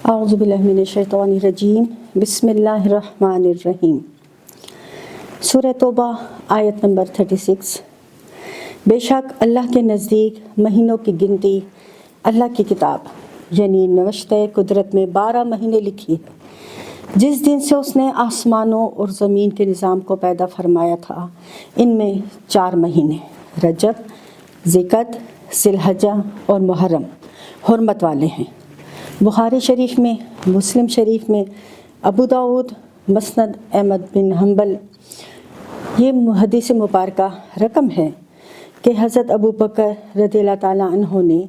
اعوذ باللہ من الشیطان الرجیم، بسم اللہ الرحمن الرحیم۔ سورہ توبہ آیت نمبر 36۔ بے شک اللہ کے نزدیک مہینوں کی گنتی اللہ کی کتاب یعنی نوشتہ قدرت میں 12 مہینے لکھی ہے، جس دن سے اس نے آسمانوں اور زمین کے نظام کو پیدا فرمایا تھا۔ ان میں 4 مہینے رجب، ذیقعدہ، ذی الحجہ اور محرم حرمت والے ہیں۔ بخاری شریف میں، مسلم شریف میں، ابو داؤد، مسند احمد بن حنبل، یہ حدیث مبارکہ رقم ہے کہ حضرت ابو بکر رضی اللہ تعالیٰ عنہ نے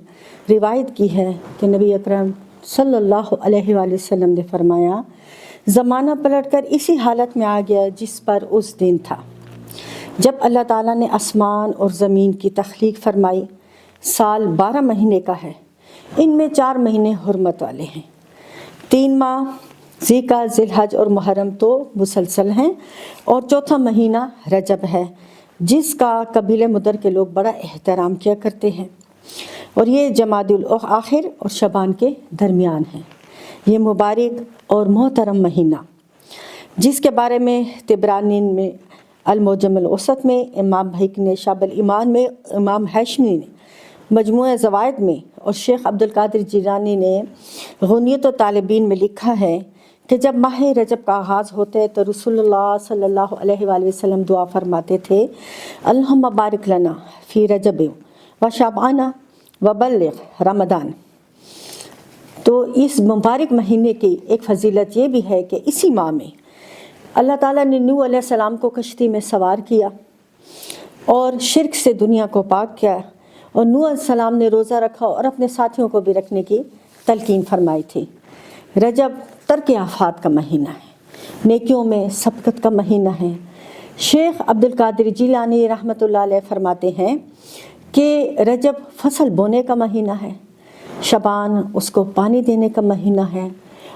روایت کی ہے کہ نبی اکرم صلی اللہ علیہ وآلہ وسلم نے فرمایا، زمانہ پلٹ کر اسی حالت میں آ گیا جس پر اس دن تھا جب اللہ تعالیٰ نے آسمان اور زمین کی تخلیق فرمائی۔ سال 12 مہینے کا ہے، ان میں 4 مہینے حرمت والے ہیں۔ 3 ماہ ذیقعدہ، ذی الحجہ اور محرم تو مسلسل ہیں، اور 4تھا مہینہ رجب ہے جس کا قبیلہ مدر کے لوگ بڑا احترام کیا کرتے ہیں، اور یہ جمادی الاخر اور شعبان کے درمیان ہے۔ یہ مبارک اور محترم مہینہ جس کے بارے میں طبرانی میں المعجم الاوسط میں، امام بہقی نے شعب الایمان میں، امام ہاشمی نے مجموعہ زوائد میں، اور شیخ عبد القادر جیلانی نے غنیۃ الطالبین میں لکھا ہے کہ جب ماہ رجب کا آغاز ہوتا ہے تو رسول اللہ صلی اللہ علیہ وآلہ وسلم دعا فرماتے تھے، اللہم بارک لنا فی رجب و شعبان و بلغ رمضان۔ تو اس مبارک مہینے کی ایک فضیلت یہ بھی ہے کہ اسی ماہ میں اللہ تعالیٰ نے نوح علیہ السلام کو کشتی میں سوار کیا اور شرک سے دنیا کو پاک کیا، اور نوح علیہ السلام نے روزہ رکھا اور اپنے ساتھیوں کو بھی رکھنے کی تلقین فرمائی تھی۔ رجب ترک آفات کا مہینہ ہے، نیکیوں میں سبقت کا مہینہ ہے۔ شیخ عبد القادر جیلانی رحمۃ اللہ علیہ فرماتے ہیں کہ رجب فصل بونے کا مہینہ ہے، شعبان اس کو پانی دینے کا مہینہ ہے،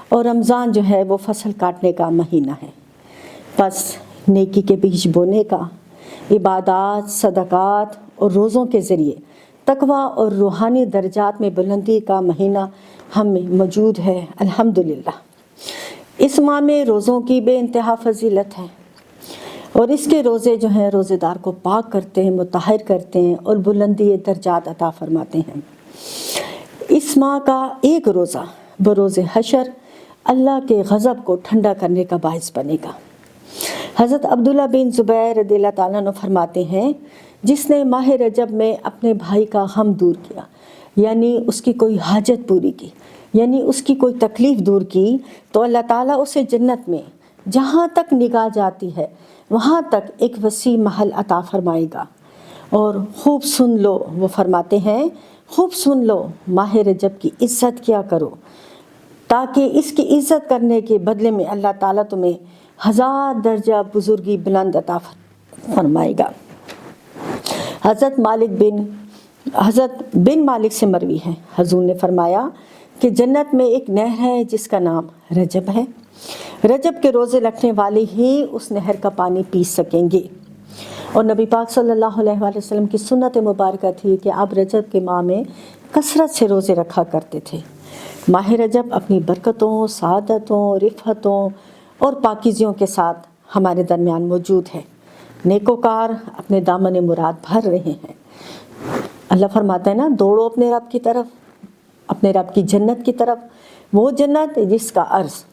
اور رمضان جو ہے وہ فصل کاٹنے کا مہینہ ہے۔ پس نیکی کے بیج بونے کا، عبادات، صدقات اور روزوں کے ذریعے تقوی اور روحانی درجات میں بلندی کا مہینہ ہم میں موجود ہے، الحمدللہ۔ اس ماہ میں روزوں کی بے انتہا فضیلت ہے، اور اس کے روزے جو ہیں روزے دار کو پاک کرتے ہیں، مطہر کرتے ہیں اور بلندی درجات عطا فرماتے ہیں۔ اس ماہ کا ایک روزہ بروز حشر اللہ کے غضب کو ٹھنڈا کرنے کا باعث بنے گا۔ حضرت عبداللہ بن زبیر رضی اللہ تعالیٰ عنہ فرماتے ہیں، جس نے ماہ رجب میں اپنے بھائی کا غم دور کیا، یعنی اس کی کوئی حاجت پوری کی، یعنی اس کی کوئی تکلیف دور کی، تو اللہ تعالیٰ اسے جنت میں جہاں تک نگاہ جاتی ہے وہاں تک ایک وسیع محل عطا فرمائے گا۔ اور خوب سن لو، وہ فرماتے ہیں، خوب سن لو، ماہ رجب کی عزت کیا کرو، تاکہ اس کی عزت کرنے کے بدلے میں اللہ تعالیٰ تمہیں 1000 درجہ بزرگی بلند عطا فرمائے گا۔ حضرت بن مالک سے مروی ہے، حضور نے فرمایا کہ جنت میں ایک نہر ہے جس کا نام رجب ہے، رجب کے روزے رکھنے والے ہی اس نہر کا پانی پی سکیں گے۔ اور نبی پاک صلی اللہ علیہ وآلہ وسلم کی سنت مبارکہ تھی کہ آپ رجب کے ماہ میں کثرت سے روزے رکھا کرتے تھے۔ ماہ رجب اپنی برکتوں، سعادتوں، رفعتوں اور پاکیزیوں کے ساتھ ہمارے درمیان موجود ہے۔ نیکوکار اپنے دامن مراد بھر رہے ہیں۔ اللہ فرماتا ہے نا، دوڑو اپنے رب کی طرف، اپنے رب کی جنت کی طرف، وہ جنت جس کا عرض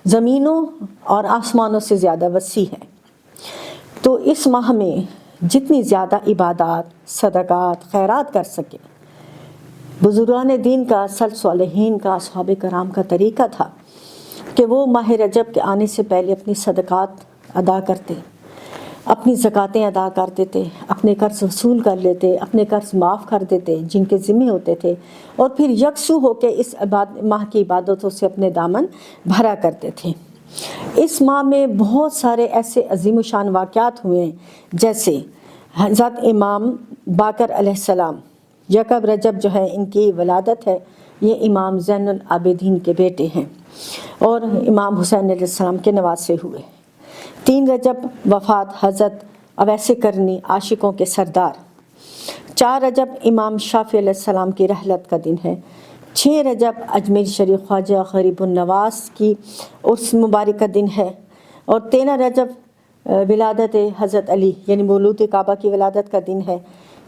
زمینوں اور آسمانوں سے زیادہ وسیع ہے۔ تو اس ماہ میں جتنی زیادہ عبادات، صدقات، خیرات کر سکے، بزرگان دین کا، سلف صالحین کا، اصحاب کرام کا طریقہ تھا کہ وہ ماہ رجب کے آنے سے پہلے اپنی صدقات ادا کرتے، اپنی زکاتیں ادا کرتے تھے، اپنے قرض وصول کر لیتے، اپنے قرض معاف کر دیتے جن کے ذمے ہوتے تھے، اور پھر یکسو ہو کے اس ماہ کی عبادتوں سے اپنے دامن بھرا کرتے تھے۔ اس ماہ میں بہت سارے ایسے عظیم الشان واقعات ہوئے ہیں، جیسے حضرت امام باقر علیہ السلام، یکم رجب جو ہے ان کی ولادت ہے، یہ امام زین العابدین کے بیٹے ہیں، اور امام حسین علیہ السلام کے نواسے ہوئے۔ 3 رجب وفات حضرت اویس کرنی، عاشقوں کے سردار۔ 4 رجب امام شافعی علیہ السلام کی رحلت کا دن ہے۔ 6 رجب اجمیر شریف خواجہ غریب النواز کی عرس مبارک کا دن ہے، اور 13 رجب ولادت حضرت علی یعنی مولود کعبہ کی ولادت کا دن ہے۔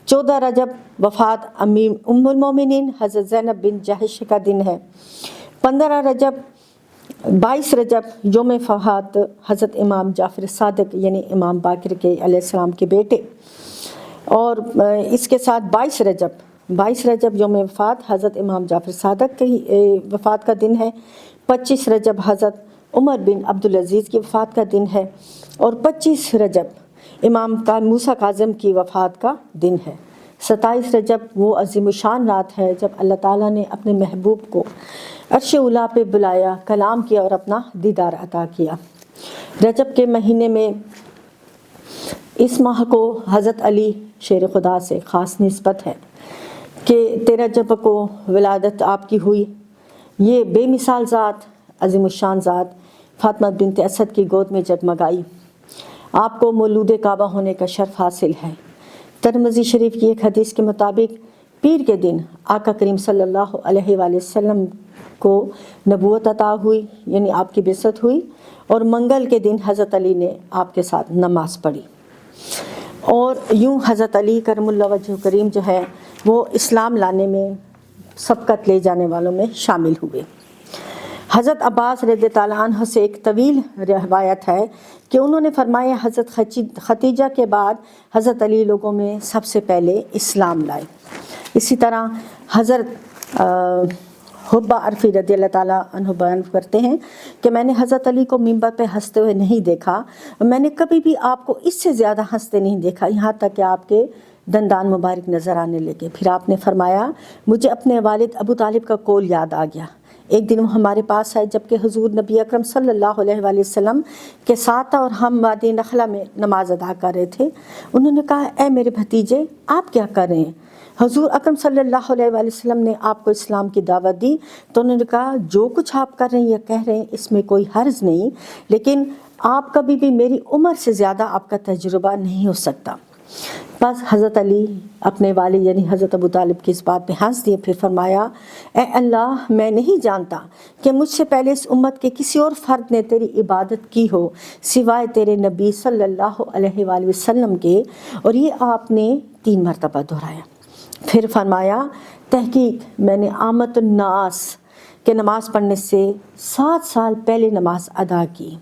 14 رجب وفات ام المومنین حضرت زینب بن جہش کا دن ہے۔ 22 رجب یوم وفات حضرت امام جعفر صادق یعنی امام باقر کے علیہ السلام کے بیٹے، اور اس کے ساتھ 22 رجب یوم وفات حضرت امام جعفر صادق کی وفات کا دن ہے۔ 25 رجب حضرت عمر بن عبدالعزیز کی وفات کا دن ہے، اور 25 رجب امام موسیٰ کاظم کی وفات کا دن ہے۔ 27 رجب وہ عظیم الشان رات ہے جب اللہ تعالیٰ نے اپنے محبوب کو عرش اولیٰ پہ بلایا، کلام کیا اور اپنا دیدار عطا کیا۔ رجب کے مہینے میں اس ماہ کو حضرت علی شیر خدا سے خاص نسبت ہے کہ 13 رجب کو ولادت آپ کی ہوئی۔ یہ بے مثال ذات، عظیم الشان ذات فاطمہ بنت اسد کی گود میں جگمگائی۔ آپ کو مولود کعبہ ہونے کا شرف حاصل ہے۔ ترمذی شریف کی ایک حدیث کے مطابق پیر کے دن آقا کریم صلی اللہ علیہ وآلہ وسلم کو نبوت عطا ہوئی، یعنی آپ کی بعثت ہوئی، اور منگل کے دن حضرت علی نے آپ کے ساتھ نماز پڑھی، اور یوں حضرت علی کرم اللہ وجہ کریم جو ہے وہ اسلام لانے میں سبقت لے جانے والوں میں شامل ہوئے۔ حضرت عباس رضی اللہ عنہ سے ایک طویل روایت ہے کہ انہوں نے فرمایا حضرت ختیجہ کے بعد حضرت علی لوگوں میں سب سے پہلے اسلام لائے۔ اسی طرح حضرت حبہ عرفی رضی اللہ تعالیٰ عنہ بیان کرتے ہیں کہ میں نے حضرت علی کو منبر پہ ہنستے ہوئے نہیں دیکھا، میں نے کبھی بھی آپ کو اس سے زیادہ ہنستے نہیں دیکھا، یہاں تک کہ آپ کے دندان مبارک نظر آنے لگے۔ پھر آپ نے فرمایا مجھے اپنے والد ابو طالب کا قول یاد آ گیا۔ ایک دن وہ ہمارے پاس آئے جبکہ حضور نبی اکرم صلی اللہ علیہ وآلہ وسلم کے ساتھ اور ہم وادی نخلہ میں نماز ادا کر رہے تھے۔ انہوں نے کہا اے میرے بھتیجے آپ کیا کر رہے ہیں؟ حضور اکرم صلی اللہ علیہ وآلہ وسلم نے آپ کو اسلام کی دعوت دی، تو انہوں نے کہا جو کچھ آپ کر رہے ہیں یا کہہ رہے ہیں اس میں کوئی حرج نہیں، لیکن آپ کبھی بھی میری عمر سے زیادہ آپ کا تجربہ نہیں ہو سکتا۔ بس حضرت علی اپنے والد یعنی حضرت ابو طالب کی اس بات پہ ہنس دیے، پھر فرمایا اے اللہ میں نہیں جانتا کہ مجھ سے پہلے اس امت کے کسی اور فرد نے تیری عبادت کی ہو سوائے تیرے نبی صلی اللہ علیہ وآلہ وسلم کے، اور یہ آپ نے 3 مرتبہ دہرایا۔ پھر فرمایا تحقیق میں نے آمت الناس کے نماز پڑھنے سے 7 سال پہلے نماز ادا کی۔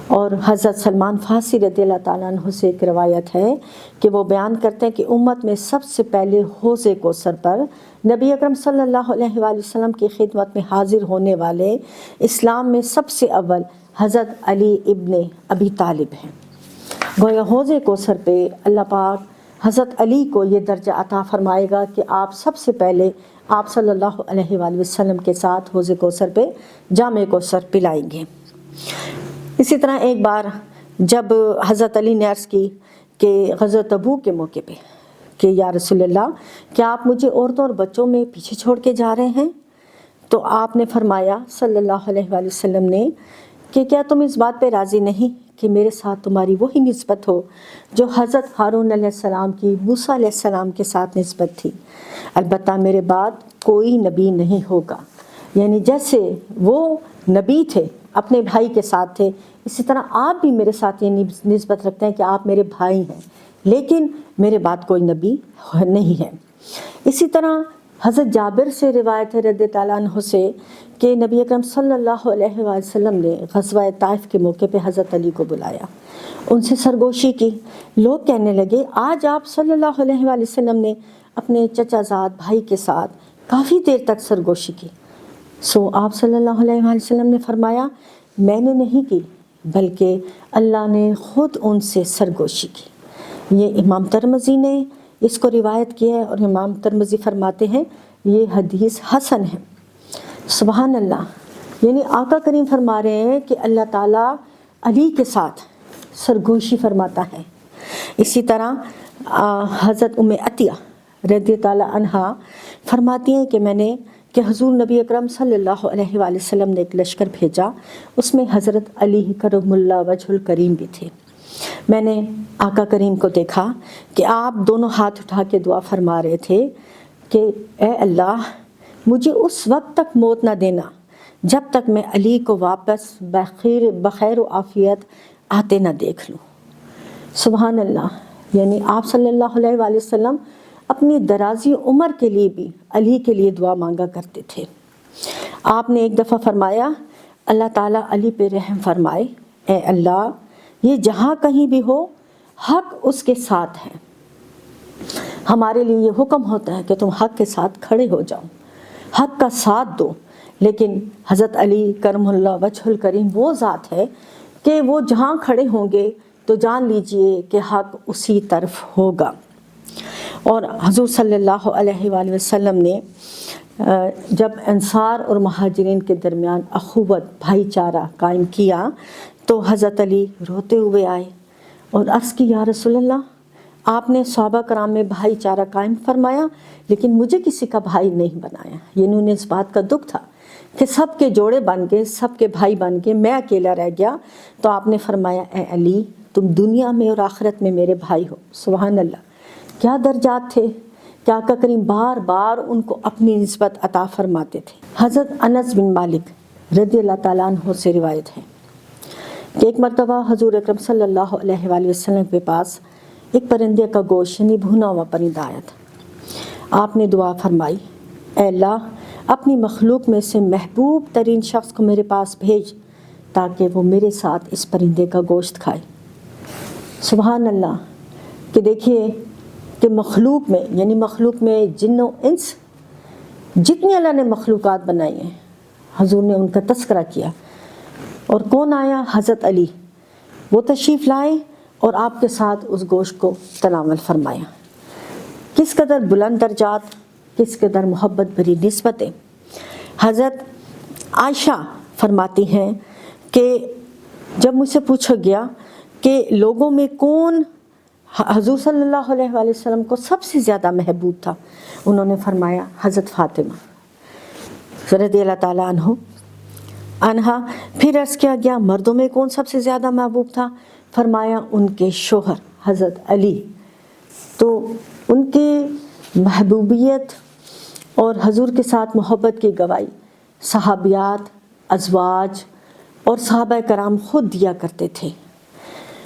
اور حضرت سلمان فارسی رضی اللہ تعالیٰ عنہ سے ایک روایت ہے کہ وہ بیان کرتے ہیں کہ امت میں سب سے پہلے حوض کوثر پر نبی اکرم صلی اللہ علیہ وآلہ وسلم کی خدمت میں حاضر ہونے والے اسلام میں سب سے اول حضرت علی ابن ابی طالب ہیں۔ گویا حوض کوثر پہ اللہ پاک حضرت علی کو یہ درجہ عطا فرمائے گا کہ آپ سب سے پہلے آپ صلی اللہ علیہ وآلہ وسلم کے ساتھ حوض کوثر پہ جام کوثر پلائیں گے۔ اسی طرح ایک بار جب حضرت علی نے عرض کی کہ غزوہ تبوک کے موقع پہ کہ یا رسول اللہ کیا آپ مجھے عورتوں اور بچوں میں پیچھے چھوڑ کے جا رہے ہیں؟ تو آپ نے فرمایا صلی اللہ علیہ وآلہ وسلم نے کہ کیا تم اس بات پہ راضی نہیں کہ میرے ساتھ تمہاری وہی نسبت ہو جو حضرت ہارون علیہ السلام کی موسیٰ علیہ السلام کے ساتھ نسبت تھی؟ البتہ میرے بعد کوئی نبی نہیں ہوگا، یعنی جیسے وہ نبی تھے اپنے بھائی کے ساتھ تھے، اسی طرح آپ بھی میرے ساتھ یہ نسبت رکھتے ہیں کہ آپ میرے بھائی ہیں، لیکن میرے بعد کوئی نبی نہیں ہے۔ اسی طرح حضرت جابر سے روایت ہے رضی اللہ عنہ سے کہ نبی اکرم صلی اللہ علیہ وآلہ وسلم نے غزوہ طائف کے موقع پہ حضرت علی کو بلایا، ان سے سرگوشی کی۔ لوگ کہنے لگے آج آپ صلی اللہ علیہ وآلہ وسلم نے اپنے چچا زاد بھائی کے ساتھ کافی دیر تک سرگوشی کی۔ آپ صلی اللہ علیہ وآلہ وسلم نے فرمایا میں نے نہیں کی بلکہ اللہ نے خود ان سے سرگوشی کی۔ یہ امام ترمذی نے اس کو روایت کیا ہے، اور امام ترمذی فرماتے ہیں یہ حدیث حسن ہے۔ سبحان اللہ، یعنی آقا کریم فرما رہے ہیں کہ اللہ تعالیٰ علی کے ساتھ سرگوشی فرماتا ہے۔ اسی طرح حضرت ام عطیہ رضی اللہ عنہا فرماتی ہیں کہ حضور نبی اکرم صلی اللہ علیہ وآلہ وسلم نے ایک لشکر بھیجا، اس میں حضرت علی کرم اللہ وجہ الکریم بھی تھے۔ میں نے آقا کریم کو دیکھا کہ آپ دونوں ہاتھ اٹھا کے دعا فرما رہے تھے کہ اے اللہ مجھے اس وقت تک موت نہ دینا جب تک میں علی کو واپس بخیر و عافیت آتے نہ دیکھ لوں۔ سبحان اللہ، یعنی آپ صلی اللہ علیہ وآلہ وسلم اپنی درازی عمر کے لیے بھی علی کے لیے دعا مانگا کرتے تھے۔ آپ نے ایک دفعہ فرمایا اللہ تعالیٰ علی پہ رحم فرمائے، اے اللہ یہ جہاں کہیں بھی ہو حق اس کے ساتھ ہے۔ ہمارے لیے یہ حکم ہوتا ہے کہ تم حق کے ساتھ کھڑے ہو جاؤ، حق کا ساتھ دو، لیکن حضرت علی کرم اللہ وجہ الکریم وہ ذات ہے کہ وہ جہاں کھڑے ہوں گے تو جان لیجئے کہ حق اسی طرف ہوگا۔ اور حضور صلی اللہ علیہ وآلہ وسلم نے جب انصار اور مہاجرین کے درمیان اخوت بھائی چارہ قائم کیا تو حضرت علی روتے ہوئے آئے اور عرض کی یا رسول اللہ آپ نے صحابہ کرام میں بھائی چارہ قائم فرمایا لیکن مجھے کسی کا بھائی نہیں بنایا۔ یہ انہیں اس بات کا دکھ تھا کہ سب کے جوڑے بن گئے، سب کے بھائی بن گئے، میں اکیلا رہ گیا۔ تو آپ نے فرمایا اے علی تم دنیا میں اور آخرت میں میرے بھائی ہو۔ سبحان اللہ، کیا درجات تھے کہ آقا کریم بار بار ان کو اپنی نسبت عطا فرماتے تھے۔ حضرت انس بن مالک رضی اللہ تعالیٰ عنہ سے روایت ہے کہ ایک مرتبہ حضور اکرم صلی اللہ علیہ وآلہ وسلم کے پاس ایک پرندے کا گوشت یعنی بھنا ہوا پرندہ آیا تھا۔ آپ نے دعا فرمائی اے اللہ اپنی مخلوق میں سے محبوب ترین شخص کو میرے پاس بھیج تاکہ وہ میرے ساتھ اس پرندے کا گوشت کھائے۔ سبحان اللہ، کہ دیکھیے کہ مخلوق میں یعنی مخلوق میں جن و انس جتنی اللہ نے مخلوقات بنائی ہیں حضور نے ان کا تذکرہ کیا، اور کون آیا؟ حضرت علی، وہ تشریف لائے اور آپ کے ساتھ اس گوشت کو تناول فرمایا۔ کس قدر بلند درجات، کس قدر محبت بھری نسبتیں۔ حضرت عائشہ فرماتی ہیں کہ جب مجھ سے پوچھا گیا کہ لوگوں میں کون حضور صلی اللہ علیہ وآلہ وسلم کو سب سے زیادہ محبوب تھا، انہوں نے فرمایا حضرت فاطمہ رضی اللہ تعالیٰ عنہا۔ پھر عرض کیا گیا مردوں میں کون سب سے زیادہ محبوب تھا، فرمایا ان کے شوہر حضرت علی۔ تو ان کے محبوبیت اور حضور کے ساتھ محبت کی گواہی صحابیات، ازواج اور صحابہ کرام خود دیا کرتے تھے۔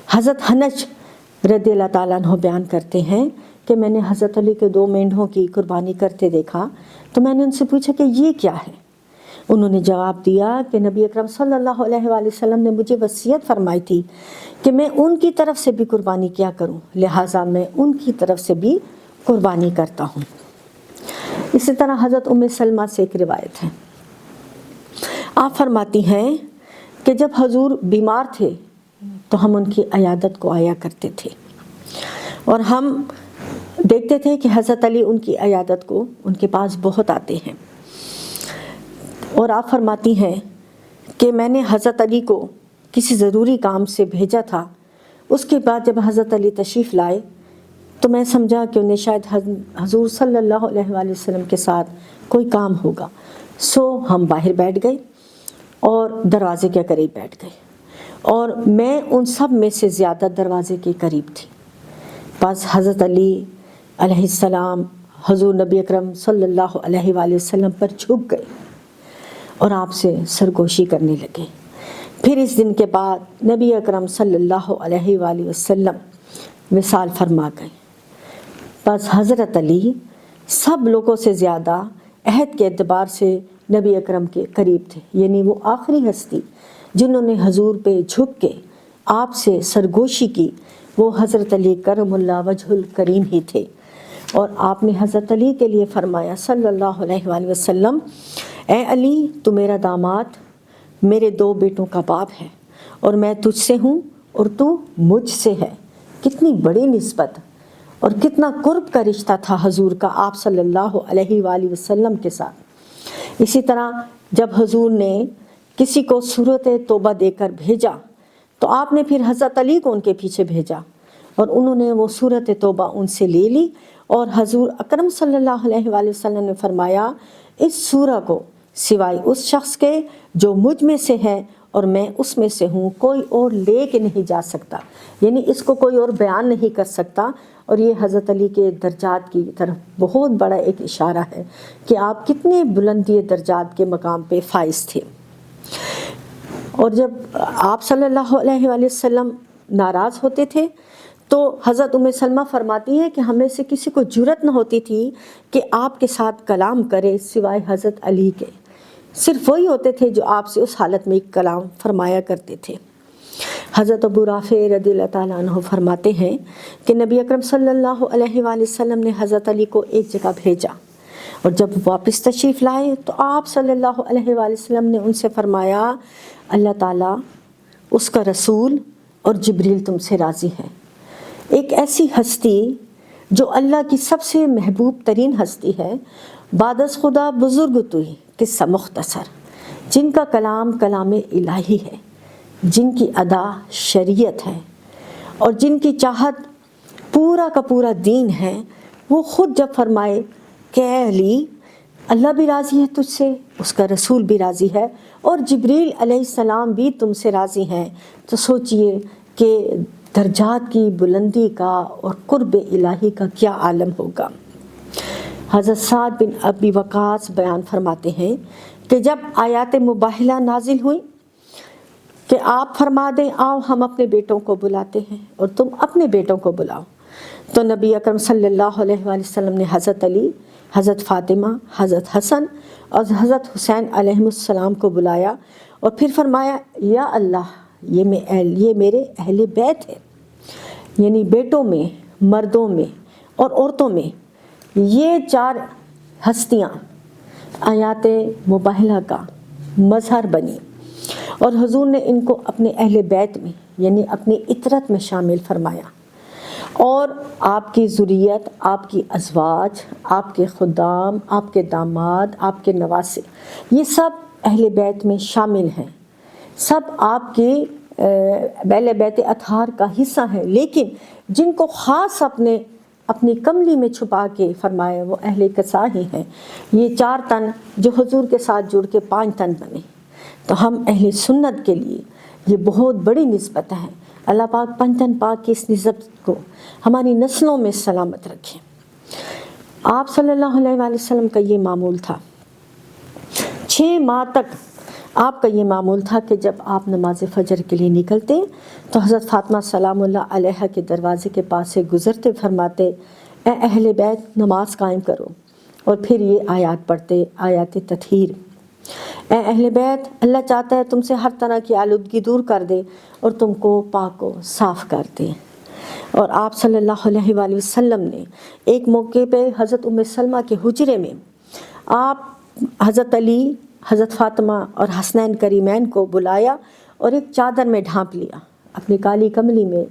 حضرت حنش رضی اللہ تعالیٰ عنہ بیان کرتے ہیں کہ میں نے حضرت علی کے 2 مینڈھوں کی قربانی کرتے دیکھا تو میں نے ان سے پوچھا کہ یہ کیا ہے؟ انہوں نے جواب دیا کہ نبی اکرم صلی اللہ علیہ وآلہ وسلم نے مجھے وصیت فرمائی تھی کہ میں ان کی طرف سے بھی قربانی کیا کروں، لہٰذا میں ان کی طرف سے بھی قربانی کرتا ہوں۔ اسی طرح حضرت ام سلمہ سے ایک روایت ہے، آپ فرماتی ہیں کہ جب حضور بیمار تھے تو ہم ان کی عیادت کو آیا کرتے تھے اور ہم دیکھتے تھے کہ حضرت علی ان کی عیادت کو ان کے پاس بہت آتے ہیں۔ اور آپ فرماتی ہیں کہ میں نے حضرت علی کو کسی ضروری کام سے بھیجا تھا، اس کے بعد جب حضرت علی تشریف لائے تو میں سمجھا کہ انہیں شاید حضور صلی اللہ علیہ وآلہ وسلم کے ساتھ کوئی کام ہوگا، سو ہم باہر بیٹھ گئے اور دروازے کے قریب بیٹھ گئے، اور میں ان سب میں سے زیادہ دروازے کے قریب تھی۔ بس حضرت علی علیہ السلام حضور نبی اکرم صلی اللہ علیہ وآلہ وسلم پر جھک گئے اور آپ سے سرگوشی کرنے لگے۔ پھر اس دن کے بعد نبی اکرم صلی اللہ علیہ وآلہ وسلم وصال فرما گئے۔ بس حضرت علی سب لوگوں سے زیادہ عہد کے اعتبار سے نبی اکرم کے قریب تھے، یعنی وہ آخری ہستی جنہوں نے حضور پہ جھک کے آپ سے سرگوشی کی وہ حضرت علی کرم اللہ وجہ الکریم ہی تھے۔ اور آپ نے حضرت علی کے لیے فرمایا صلی اللہ علیہ وآلہ وسلم، اے علی تو میرا داماد، میرے 2 بیٹوں کا باپ ہے، اور میں تجھ سے ہوں اور تو مجھ سے ہے۔ کتنی بڑی نسبت اور کتنا قرب کا رشتہ تھا حضور کا آپ صلی اللہ علیہ وآلہ وسلم کے ساتھ۔ اسی طرح جب حضور نے کسی کو سورۃ توبہ دے کر بھیجا تو آپ نے پھر حضرت علی کو ان کے پیچھے بھیجا اور انہوں نے وہ سورۃ توبہ ان سے لے لی، اور حضور اکرم صلی اللہ علیہ وآلہ وسلم نے فرمایا اس سورہ کو سوائے اس شخص کے جو مجھ میں سے ہے اور میں اس میں سے ہوں، کوئی اور لے کے نہیں جا سکتا، یعنی اس کو کوئی اور بیان نہیں کر سکتا۔ اور یہ حضرت علی کے درجات کی طرف بہت بڑا ایک اشارہ ہے کہ آپ کتنے بلندی درجات کے مقام پہ فائز تھے۔ اور جب آپ صلی اللہ علیہ وآلہ وسلم ناراض ہوتے تھے تو حضرت ام سلمہ فرماتی ہیں کہ ہمیں سے کسی کو جرأت نہ ہوتی تھی کہ آپ کے ساتھ کلام کرے سوائے حضرت علی کے، صرف وہی ہوتے تھے جو آپ سے اس حالت میں کلام فرمایا کرتے تھے۔ حضرت ابو رافع رضی اللہ تعالیٰ عنہ فرماتے ہیں کہ نبی اکرم صلی اللہ علیہ وآلہ وسلم نے حضرت علی کو ایک جگہ بھیجا، اور جب واپس تشریف لائے تو آپ صلی اللہ علیہ وآلہ وسلم نے ان سے فرمایا اللہ تعالیٰ، اس کا رسول اور جبریل تم سے راضی ہے۔ ایک ایسی ہستی جو اللہ کی سب سے محبوب ترین ہستی ہے، بعد از خدا بزرگ توئی قصہ مختصر، جن کا کلام کلام الہی ہے، جن کی ادا شریعت ہے، اور جن کی چاہت پورا کا پورا دین ہے، وہ خود جب فرمائے کہ اے علی، اللہ بھی راضی ہے تجھ سے، اس کا رسول بھی راضی ہے، اور جبریل علیہ السلام بھی تم سے راضی ہیں، تو سوچئے کہ درجات کی بلندی کا اور قرب الہی کا کیا عالم ہوگا۔ حضرت سعد بن ابی وقاص بیان فرماتے ہیں کہ جب آیات مباہلہ نازل ہوئی کہ آپ فرما دیں آؤ ہم اپنے بیٹوں کو بلاتے ہیں اور تم اپنے بیٹوں کو بلاؤ، تو نبی اکرم صلی اللہ علیہ وآلہ وسلم نے حضرت علی، حضرت فاطمہ، حضرت حسن اور حضرت حسین علیہ السلام کو بلایا، اور پھر فرمایا یا اللہ، یہ میرے اہل بیت ہے، یعنی بیٹوں میں، مردوں میں اور عورتوں میں یہ چار ہستیاں آیات مباہلہ کا مظہر بنی، اور حضور نے ان کو اپنے اہل بیت میں یعنی اپنی اطرت میں شامل فرمایا، اور آپ کی ذریت، آپ کی ازواج، آپ کے خدام، آپ کے داماد، آپ کے نواسے، یہ سب اہل بیت میں شامل ہیں، سب آپ کے اہل بیت اطہار کا حصہ ہیں، لیکن جن کو خاص اپنی کملی میں چھپا کے فرمایا وہ اہل قصا ہی ہیں۔ یہ 4 تن جو حضور کے ساتھ جڑ کے 5 تن بنے، تو ہم اہل سنت کے لیے یہ بہت بڑی نسبت ہے۔ اللہ پاک 5 تن پاک کی اس نسبت کو ہماری نسلوں میں سلامت رکھیں۔ آپ صلی اللہ علیہ وآلہ وسلم کا یہ معمول تھا، 6 ماہ تک آپ کا یہ معمول تھا کہ جب آپ نماز فجر کے لیے نکلتے تو حضرت فاطمہ سلام اللہ علیہ کے دروازے کے پاس سے گزرتے فرماتے اے اہل بیت نماز قائم کرو، اور پھر یہ آیات پڑھتے، آیات تطہیر، اے اہل بیت اللہ چاہتا ہے تم سے ہر طرح کی آلودگی دور کر دے اور تم کو پاک و صاف کر دے۔ اور آپ صلی اللہ علیہ وآلہ وسلم نے ایک موقع پہ حضرت ام سلمہ کے حجرے میں آپ حضرت علی، حضرت فاطمہ اور حسنین کریمین کو بلایا اور ایک چادر میں ڈھانپ لیا اپنی کالی کملی میں۔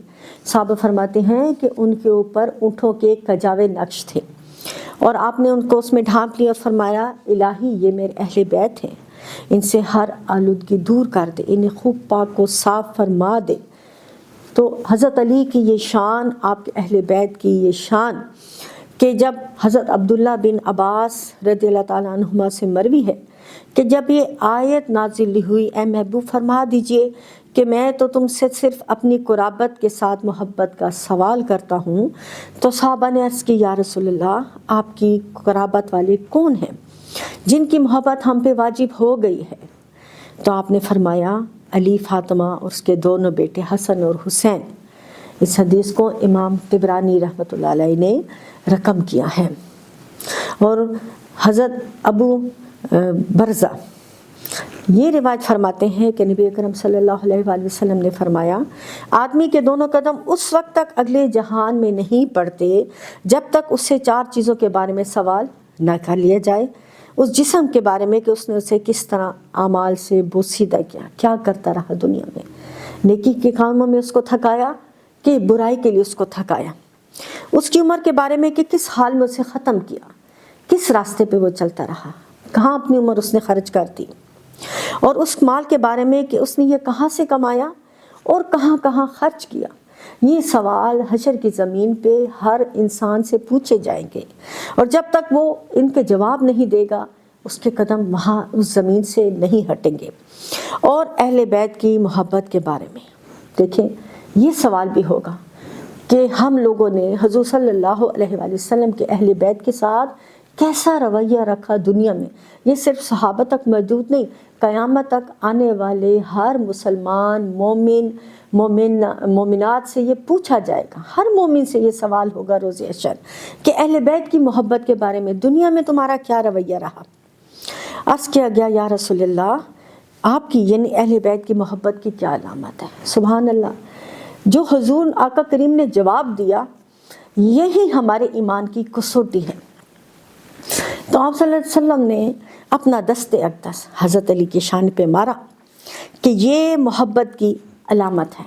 صحابہ فرماتے ہیں کہ ان کے اوپر اونٹوں کے کجاوے نقش تھے، اور آپ نے ان کو اس میں ڈھانپ لیا اور فرمایا الہی یہ میرے اہل بیت ہیں، ان سے ہر آلودگی دور کر دے، انہیں خوب پاک و صاف فرما دے۔ تو حضرت علی کی یہ شان، آپ کے اہل بیت کی یہ شان کہ جب حضرت عبداللہ بن عباس رضی اللہ تعالیٰ عنہما سے مروی ہے کہ جب یہ آیت نازل ہوئی اے محبوب فرما دیجئے کہ میں تو تم سے صرف اپنی قرابت کے ساتھ محبت کا سوال کرتا ہوں، تو صحابہ نے عرض کی یا رسول اللہ آپ کی قرابت والے کون ہیں جن کی محبت ہم پہ واجب ہو گئی ہے؟ تو آپ نے فرمایا علی، فاطمہ اور اس کے دونوں بیٹے حسن اور حسین۔ اس حدیث کو امام طبرانی رحمۃ اللہ علیہ نے رقم کیا ہے۔ اور حضرت ابو برزہ یہ روایت فرماتے ہیں کہ نبی اکرم صلی اللہ علیہ وآلہ وسلم نے فرمایا آدمی کے دونوں قدم اس وقت تک اگلے جہان میں نہیں پڑتے جب تک اس سے 4 چیزوں کے بارے میں سوال نہ کر لیا جائے۔ اس جسم کے بارے میں کہ اس نے اسے کس طرح اعمال سے بوسیدہ کیا کرتا رہا دنیا میں، نیکی کے کاموں میں اس کو تھکایا کہ برائی کے لیے اس کو تھکایا، اس کی عمر کے بارے میں کہ کس حال میں اسے ختم کیا، کس راستے پہ وہ چلتا رہا، کہاں اپنی عمر اس نے خرچ کر دی، اور اس مال کے بارے میں کہ اس نے یہ کہاں سے کمایا اور کہاں کہاں خرچ کیا۔ یہ سوال حشر کی زمین پہ ہر انسان سے پوچھے جائیں گے، اور جب تک وہ ان کے جواب نہیں دے گا اس کے قدم وہاں اس زمین سے نہیں ہٹیں گے۔ اور اہل بیت کی محبت کے بارے میں دیکھیں، یہ سوال بھی ہوگا کہ ہم لوگوں نے حضور صلی اللہ علیہ وآلہ وسلم کے اہل بیت کے ساتھ کیسا رویہ رکھا دنیا میں۔ یہ صرف صحابہ تک محدود نہیں، قیامت تک آنے والے ہر مسلمان مومنات سے یہ پوچھا جائے گا، ہر مومن سے یہ سوال ہوگا روز حشر کہ اہل بیت کی محبت کے بارے میں دنیا میں تمہارا کیا رویہ رہا۔ عرض کیا گیا یا رسول اللہ، آپ کی یعنی اہل بیت کی محبت کی کیا علامت ہے؟ سبحان اللہ، جو حضور آقا کریم نے جواب دیا یہی ہمارے ایمان کی کسوٹی ہے۔ تو آپ صلی اللہ علیہ وسلم نے اپنا دست اقدس حضرت علی کی شان پہ مارا کہ یہ محبت کی علامت ہے،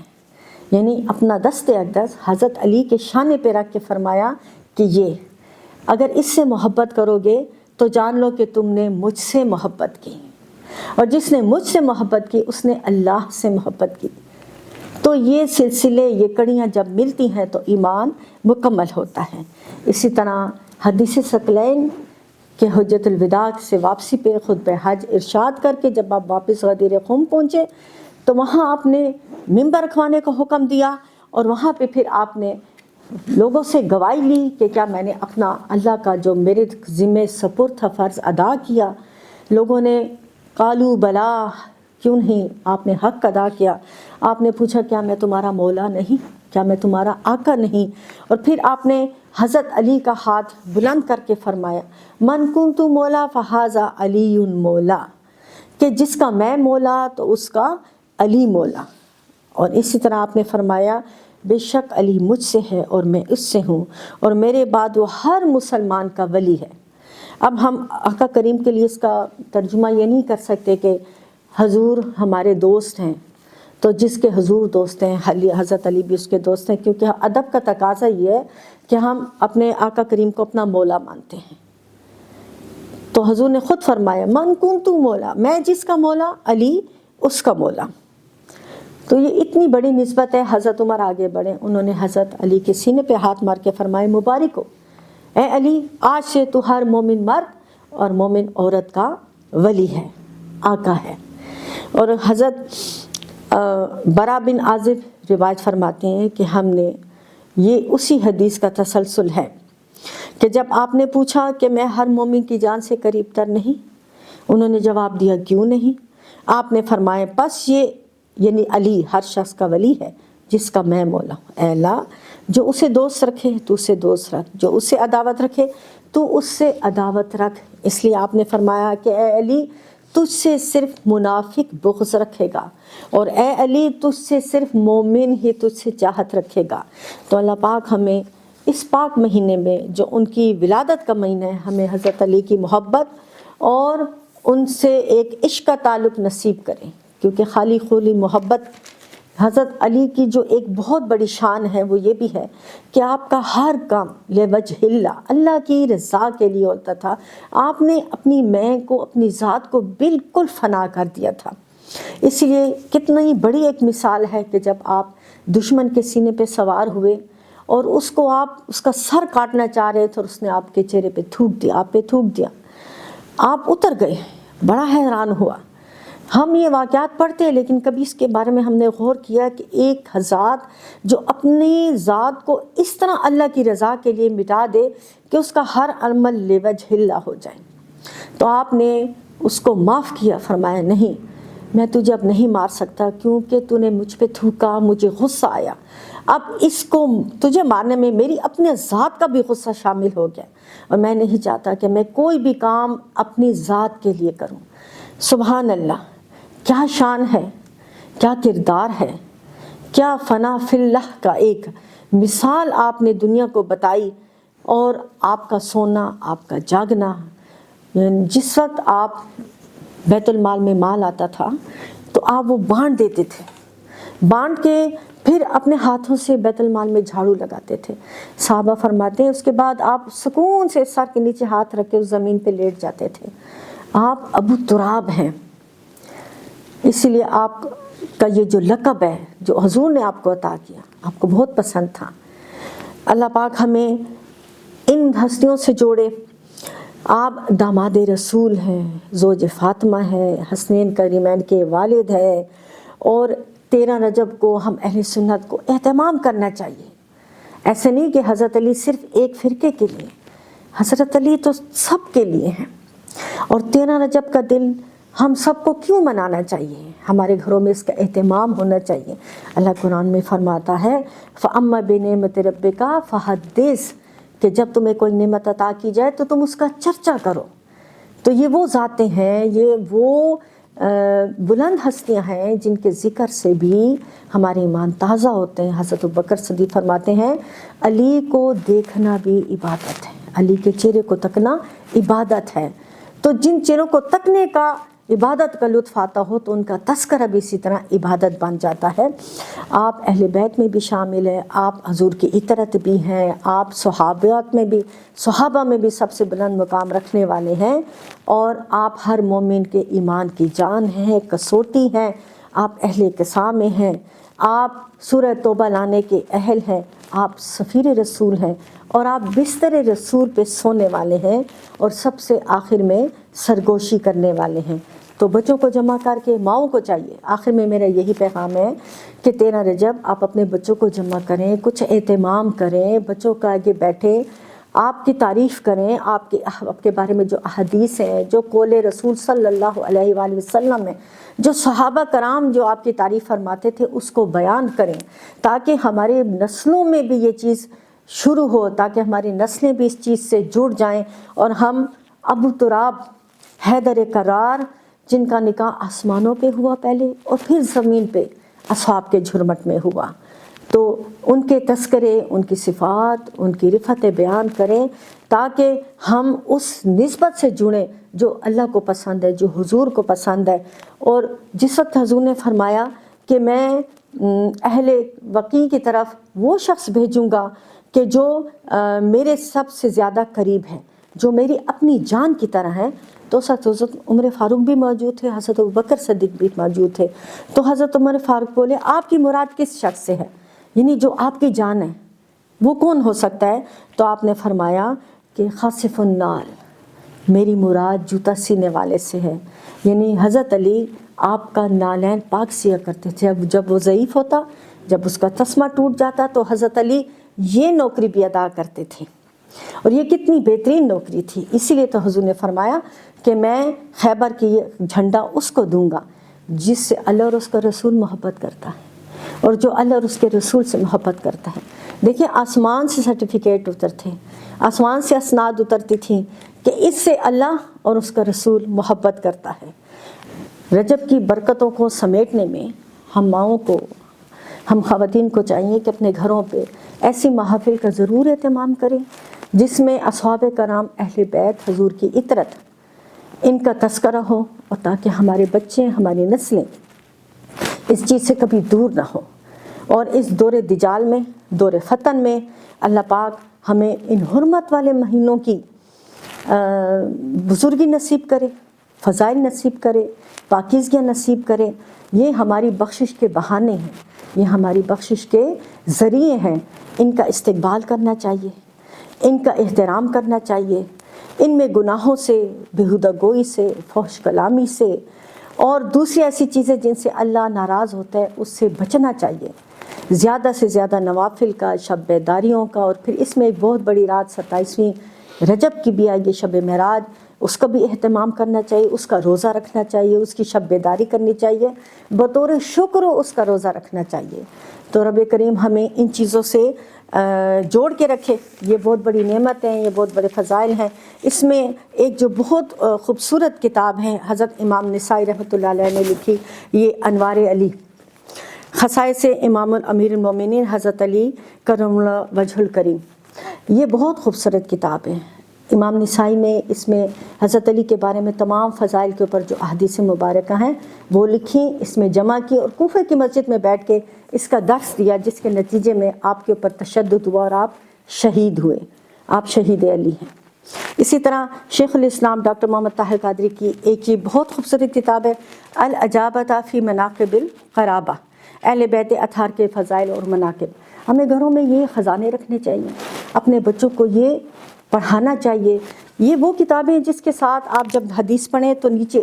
یعنی اپنا دست اقدس حضرت علی کے شانے پہ رکھ کے فرمایا کہ یہ اگر اس سے محبت کرو گے تو جان لو کہ تم نے مجھ سے محبت کی، اور جس نے مجھ سے محبت کی اس نے اللہ سے محبت کی۔ تو یہ سلسلے، یہ کڑیاں جب ملتی ہیں تو ایمان مکمل ہوتا ہے۔ اسی طرح حدیث ثقلین کہ حجۃ الوداع سے واپسی پہ خطبہ حج ارشاد کر کے جب آپ واپس غدیر قم پہنچے تو وہاں آپ نے ممبر رکھوانے کا حکم دیا، اور وہاں پہ پھر آپ نے لوگوں سے گواہی لی کہ کیا میں نے اپنا اللہ کا جو میرے ذمہ سپرد تھا فرض ادا کیا۔ لوگوں نے قالو بلا، کیوں نہیں، آپ نے حق ادا کیا۔ آپ نے پوچھا کیا میں تمہارا مولا نہیں، کیا میں تمہارا آقا نہیں؟ اور پھر آپ نے حضرت علی کا ہاتھ بلند کر کے فرمایا من کنت مولا فہذا علی مولا، کہ جس کا میں مولا تو اس کا علی مولا۔ اور اسی طرح آپ نے فرمایا بے شک علی مجھ سے ہے اور میں اس سے ہوں، اور میرے بعد وہ ہر مسلمان کا ولی ہے۔ اب ہم آقا کریم کے لیے اس کا ترجمہ یہ نہیں کر سکتے کہ حضور ہمارے دوست ہیں تو جس کے حضور دوست ہیں حضرت علی بھی اس کے دوست ہیں، کیونکہ ادب کا تقاضا یہ ہے کہ ہم اپنے آقا کریم کو اپنا مولا مانتے ہیں۔ تو حضور نے خود فرمایا من کنت مولا، میں جس کا مولا علی اس کا مولا۔ تو یہ اتنی بڑی نسبت ہے۔ حضرت عمر آگے بڑھے، انہوں نے حضرت علی کے سینے پہ ہاتھ مار کے فرمائے مبارک ہو اے علی، آج سے تو ہر مومن مرد اور مومن عورت کا ولی ہے، آقا ہے۔ اور حضرت برا بن عازب روایت فرماتے ہیں کہ ہم نے یہ اسی حدیث کا تسلسل ہے کہ جب آپ نے پوچھا کہ میں ہر مومن کی جان سے قریب تر نہیں، انہوں نے جواب دیا کیوں نہیں؟ آپ نے فرمایا پس یہ یعنی علی ہر شخص کا ولی ہے جس کا میں مولا ہوں۔ اے اللہ، جو اسے دوست رکھے تو اسے دوست رکھ، جو اسے عداوت رکھے تو اس سے عداوت رکھ۔ اس لیے آپ نے فرمایا کہ اے علی تجھ سے صرف منافق بغض رکھے گا، اور اے علی تجھ سے صرف مومن ہی تجھ سے چاہت رکھے گا۔ تو اللہ پاک ہمیں اس پاک مہینے میں جو ان کی ولادت کا مہینہ ہے، ہمیں حضرت علی کی محبت اور ان سے ایک عشق کا تعلق نصیب کریں، کیونکہ خالی خولی محبت حضرت علی کی جو ایک بہت بڑی شان ہے وہ یہ بھی ہے کہ آپ کا ہر کام لوجہ اللہ، اللہ کی رضا کے لیے ہوتا تھا۔ آپ نے اپنی میں کو، اپنی ذات کو بالکل فنا کر دیا تھا۔ اس لیے کتنی بڑی ایک مثال ہے کہ جب آپ دشمن کے سینے پہ سوار ہوئے اور اس کو آپ اس کا سر کاٹنا چاہ رہے تھے اور اس نے آپ کے چہرے پہ تھوک دیا، آپ پہ تھوک دیا، آپ اتر گئے، بڑا حیران ہوا۔ ہم یہ واقعات پڑھتے ہیں لیکن کبھی اس کے بارے میں ہم نے غور کیا کہ ایک ذات جو اپنی ذات کو اس طرح اللہ کی رضا کے لیے مٹا دے کہ اس کا ہر عمل لوجہ اللہ ہو جائے، تو آپ نے اس کو معاف کیا، فرمایا نہیں میں تجھے اب نہیں مار سکتا کیونکہ تو نے مجھ پہ تھوکا، مجھے غصہ آیا، اب اس کو تجھے مارنے میں میری اپنے ذات کا بھی غصہ شامل ہو گیا، اور میں نہیں چاہتا کہ میں کوئی بھی کام اپنی ذات کے لیے کروں۔ سبحان اللہ، کیا شان ہے، کیا کردار ہے، کیا فنا فی اللہ کا ایک مثال آپ نے دنیا کو بتائی۔ اور آپ کا سونا، آپ کا جاگنا، جس وقت آپ بیت المال میں مال آتا تھا تو آپ وہ بانٹ دیتے تھے، بانٹ کے پھر اپنے ہاتھوں سے بیت المال میں جھاڑو لگاتے تھے۔ صحابہ فرماتے ہیں اس کے بعد آپ سکون سے سر کے نیچے ہاتھ رکھ کے اس زمین پہ لیٹ جاتے تھے۔ آپ ابو تراب ہیں، اسی لیے آپ کا یہ جو لقب ہے جو حضور نے آپ کو عطا کیا آپ کو بہت پسند تھا۔ اللہ پاک ہمیں ان ہستیوں سے جوڑے۔ آپ داماد رسول ہیں، زوج فاطمہ ہے، حسنین کریمین کے والد ہیں، اور 13 رجب کو ہم اہل سنت کو اہتمام کرنا چاہیے۔ ایسے نہیں کہ حضرت علی صرف ایک فرقے کے لیے، حضرت علی تو سب کے لیے ہیں۔ اور 13 رجب کا دن ہم سب کو کیوں منانا چاہیے؟ ہمارے گھروں میں اس کا اہتمام ہونا چاہیے۔ اللہ قرآن میں فرماتا ہے فَأَمَّا بِنِعْمَتِ رَبِّكَ فَحَدِّثْ، کہ جب تمہیں کوئی نعمت عطا کی جائے تو تم اس کا چرچا کرو۔ تو یہ وہ ذاتیں ہیں، یہ وہ بلند ہستیاں ہیں جن کے ذکر سے بھی ہمارے ایمان تازہ ہوتے ہیں۔ حضرت ابوبکر صدیق فرماتے ہیں علی کو دیکھنا بھی عبادت ہے، علی کے چہرے کو تکنا عبادت ہے۔ تو جن چہروں کو تکنے کا عبادت کا لطف آتا ہو تو ان کا تذکرہ بھی اسی طرح عبادت بن جاتا ہے۔ آپ اہل بیت میں بھی شامل ہیں، آپ حضور کی اطرت بھی ہیں، آپ صحابہ میں بھی سب سے بلند مقام رکھنے والے ہیں، اور آپ ہر مومن کے ایمان کی جان ہیں، کسوٹی ہیں، آپ اہل قصاء میں ہیں، آپ سورہ توبہ لانے کے اہل ہیں، آپ سفیر رسول ہیں، اور آپ بستر رسول پہ سونے والے ہیں، اور سب سے آخر میں سرگوشی کرنے والے ہیں۔ تو بچوں کو جمع کر کے ماؤں کو چاہیے، آخر میں میرا یہی پیغام ہے کہ 13 رجب آپ اپنے بچوں کو جمع کریں، کچھ اہتمام کریں، بچوں کا آگے بیٹھیں، آپ کی تعریف کریں، آپ کے بارے میں جو احادیث ہیں، جو قول رسول صلی اللہ علیہ وآلہ وسلم میں جو صحابہ کرام جو آپ کی تعریف فرماتے تھے اس کو بیان کریں، تاکہ ہمارے نسلوں میں بھی یہ چیز شروع ہو، تاکہ ہماری نسلیں بھی اس چیز سے جڑ جائیں، اور ہم ابو تراب حیدر کرار جن کا نکاح آسمانوں پہ ہوا پہلے اور پھر زمین پہ اصحاب کے جھرمٹ میں ہوا، تو ان کے تذکرے، ان کی صفات، ان کی رفتیں بیان کریں، تاکہ ہم اس نسبت سے جڑیں جو اللہ کو پسند ہے، جو حضور کو پسند ہے۔ اور جس وقت حضور نے فرمایا کہ میں اہل وقیع کی طرف وہ شخص بھیجوں گا کہ جو میرے سب سے زیادہ قریب ہے، جو میری اپنی جان کی طرح ہے، تو حضرت عمر فاروق بھی موجود تھے، حضرت ابوبکر صدیق بھی موجود تھے۔ تو حضرت عمر فاروق بولے آپ کی مراد کس شخص سے ہے؟ یعنی جو آپ کی جان ہے وہ کون ہو سکتا ہے؟ تو آپ نے فرمایا کہ خاصف النال، میری مراد جوتا سینے والے سے ہے۔ یعنی حضرت علی آپ کا نالین پاک سیا کرتے تھے، جب وہ ضعیف ہوتا، جب اس کا تسمہ ٹوٹ جاتا تو حضرت علی یہ نوکری بھی ادا کرتے تھے، اور یہ کتنی بہترین نوکری تھی۔ اسی لیے تو حضور نے فرمایا کہ میں خیبر کی یہ جھنڈا اس کو دوں گا جس سے اللہ اور اس کا رسول محبت کرتا ہے، اور جو اللہ اور اس کے رسول سے محبت کرتا ہے۔ دیکھیں آسمان سے سرٹیفکیٹ اترتے، آسمان سے اسناد اترتی تھیں کہ اس سے اللہ اور اس کا رسول محبت کرتا ہے۔ رجب کی برکتوں کو سمیٹنے میں ہم ماؤں کو، ہم خواتین کو چاہیے کہ اپنے گھروں پہ ایسی محافل کا ضرور اہتمام کریں جس میں اصحاب کرام، اہل بیت، حضور کی اطرت، ان کا تذکرہ ہو، اور تاکہ ہمارے بچے، ہماری نسلیں اس چیز سے کبھی دور نہ ہو۔ اور اس دور دجال میں، دور فتن میں اللہ پاک ہمیں ان حرمت والے مہینوں کی بزرگی نصیب کرے، فضائل نصیب کرے، پاکیزگیاں نصیب کرے۔ یہ ہماری بخشش کے بہانے ہیں، یہ ہماری بخشش کے ذریعے ہیں۔ ان کا استقبال کرنا چاہیے، ان کا احترام کرنا چاہیے، ان میں گناہوں سے، بیہودہ گوئی سے، فحش کلامی سے اور دوسری ایسی چیزیں جن سے اللہ ناراض ہوتا ہے اس سے بچنا چاہیے۔ زیادہ سے زیادہ نوافل کا، شب بیداریوں کا، اور پھر اس میں ایک بہت بڑی رات 27ویں رجب کی بھی آئی ہے، شب معراج، اس کا بھی اہتمام کرنا چاہیے، اس کا روزہ رکھنا چاہیے، اس کی شب بیداری کرنی چاہیے، بطور شکر اس کا روزہ رکھنا چاہیے۔ تو رب کریم ہمیں ان چیزوں سے جوڑ کے رکھے۔ یہ بہت بڑی نعمت ہیں، یہ بہت بڑے فضائل ہیں۔ اس میں ایک جو بہت خوبصورت کتاب ہے حضرت امام نسائی رحمۃ اللہ علیہ نے لکھی، یہ انوار علی، خصائص امام الامیر المومنین حضرت علی کرم اللہ وجہ الکریم، یہ بہت خوبصورت کتاب ہے۔ امام نسائی نے اس میں حضرت علی کے بارے میں تمام فضائل کے اوپر جو احادیث مبارکہ ہیں وہ لکھیں، اس میں جمع کی، اور کوفہ کی مسجد میں بیٹھ کے اس کا درس دیا، جس کے نتیجے میں آپ کے اوپر تشدد ہوا اور آپ شہید ہوئے، آپ شہید علی ہیں۔ اسی طرح شیخ الاسلام ڈاکٹر محمد طاہر قادری کی ایک یہ بہت خوبصورت کتاب ہے العجابۃ فی مناقب القرابہ، اہل بیت اطہار کے فضائل اور مناقب۔ ہمیں گھروں میں یہ خزانے رکھنے چاہیے، اپنے بچوں کو یہ پڑھانا چاہیے یہ وہ کتابیں ہیں جس کے ساتھ آپ جب حدیث پڑھیں تو نیچے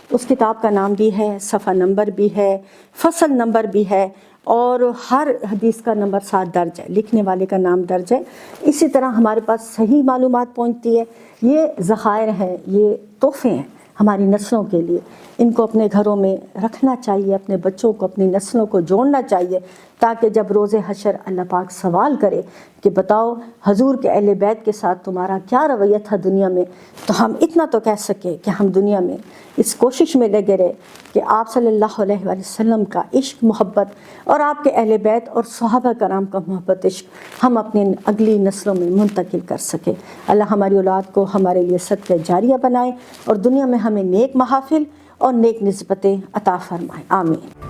اس کتاب کا نام بھی ہے، صفحہ نمبر بھی ہے، فصل نمبر بھی ہے، اور ہر حدیث کا نمبر ساتھ درج ہے، لکھنے والے کا نام درج ہے۔ اسی طرح ہمارے پاس صحیح معلومات پہنچتی ہے۔ یہ ذخائر ہیں، یہ تحفے ہیں ہماری نسلوں کے لیے۔ ان کو اپنے گھروں میں رکھنا چاہیے، اپنے بچوں کو، اپنی نسلوں کو جوڑنا چاہیے، تاکہ جب روز حشر اللہ پاک سوال کرے کہ بتاؤ حضور کے اہل بیت کے ساتھ تمہارا کیا رویہ تھا دنیا میں، تو ہم اتنا تو کہہ سکیں کہ ہم دنیا میں اس کوشش میں لگے رہے کہ آپ صلی اللہ علیہ وآلہ وسلم کا عشق، محبت، اور آپ کے اہل بیت اور صحابہ کرام کا محبت، عشق ہم اپنی اگلی نسلوں میں منتقل کر سکیں۔ اللہ ہماری اولاد کو ہمارے لیے صدقہ جاریہ بنائے اور دنیا میں ہمیں نیک محافل اور نیک نسبتیں عطا فرمائے۔ آمین۔